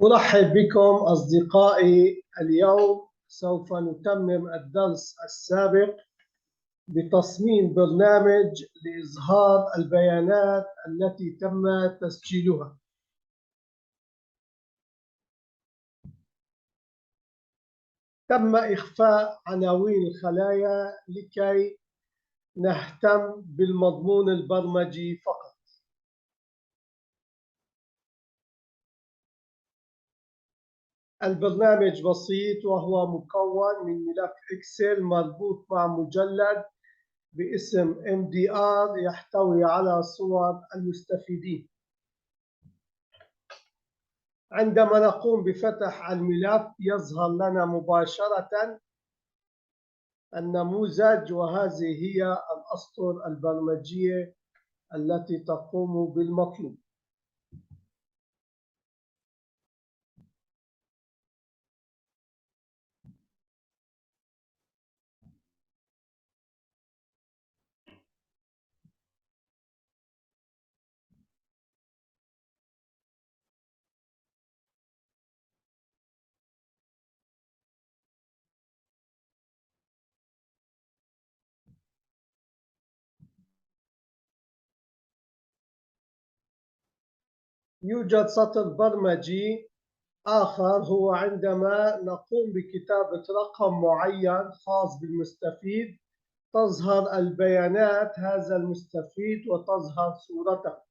أرحب بكم أصدقائي. اليوم سوف نتمم الدرس السابق بتصميم برنامج لإظهار البيانات التي تم تسجيلها. تم إخفاء عناوين الخلايا لكي نهتم بالمضمون البرمجي فقط. البرنامج بسيط وهو مكون من ملف إكسل مربوط مع مجلد باسم MDR يحتوي على صور المستفيدين. عندما نقوم بفتح الملف يظهر لنا مباشرة النموذج، وهذه هي الأسطر البرمجية التي تقوم بالمطلوب. يوجد سطر برمجي آخر، هو عندما نقوم بكتابة رقم معين خاص بالمستفيد تظهر البيانات هذا المستفيد وتظهر صورته.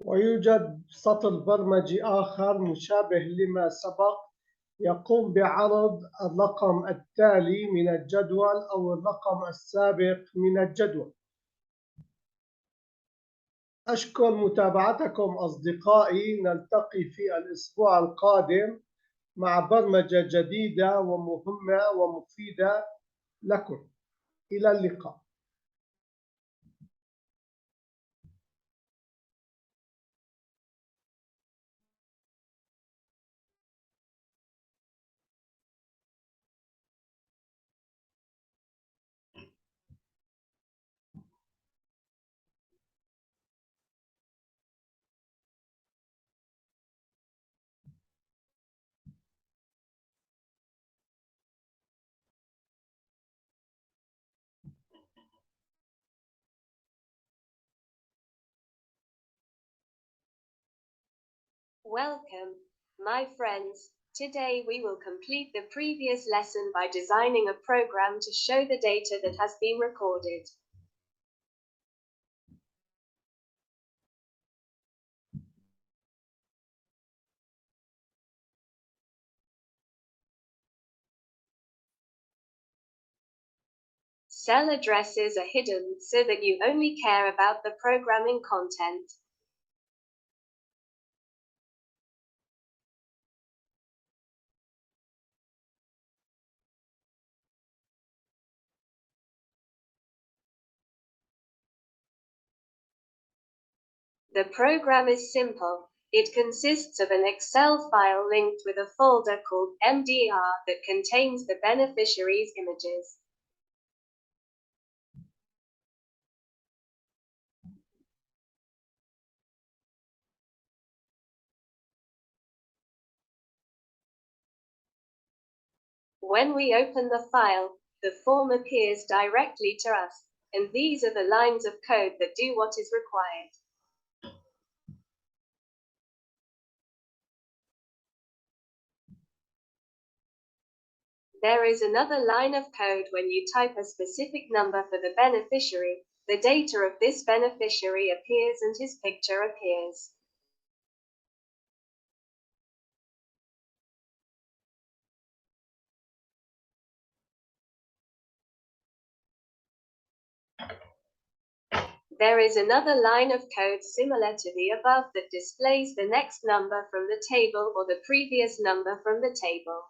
ويوجد سطر برمجي آخر مشابه لما سبق يقوم بعرض الرقم التالي من الجدول أو الرقم السابق من الجدول. أشكر متابعتكم أصدقائي، نلتقي في الأسبوع القادم مع برمجة جديدة ومهمة ومفيدة لكم. إلى اللقاء. Welcome, my friends. Today we will complete the previous lesson by designing a program to show the data that has been recorded. Cell addresses are hidden so that you only care about the programming content. The program is simple. It consists of an Excel file linked with a folder called MDR that contains the beneficiaries' images. When we open the file, the form appears directly to us, and these are the lines of code that do what is required. There is another line of code when you type a specific number for the beneficiary. The data of this beneficiary appears and his picture appears. There is another line of code similar to the above that displays the next number from the table or the previous number from the table.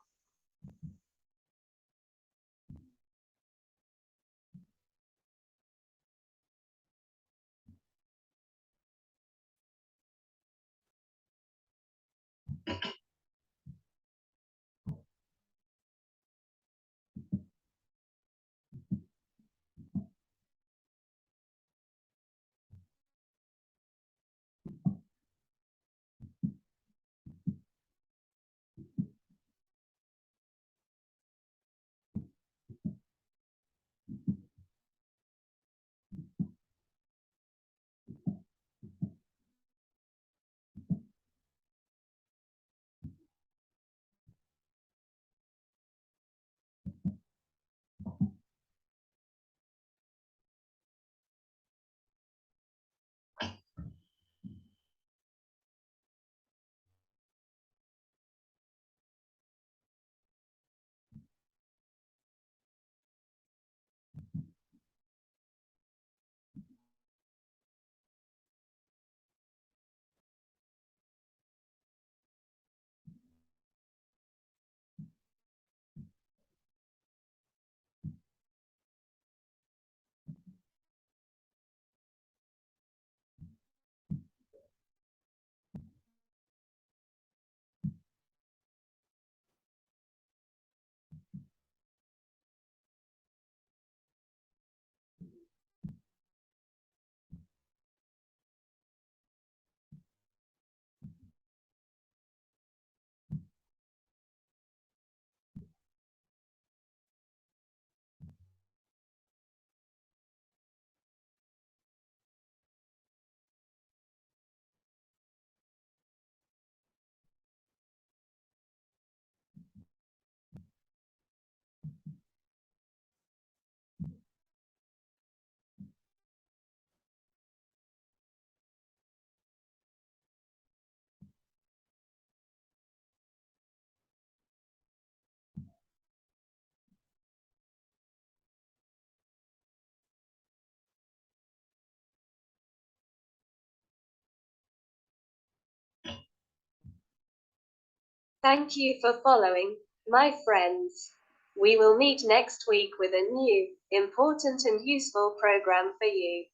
Thank you for following, my friends. We will meet next week with a new, important and useful program for you.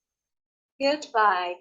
Goodbye.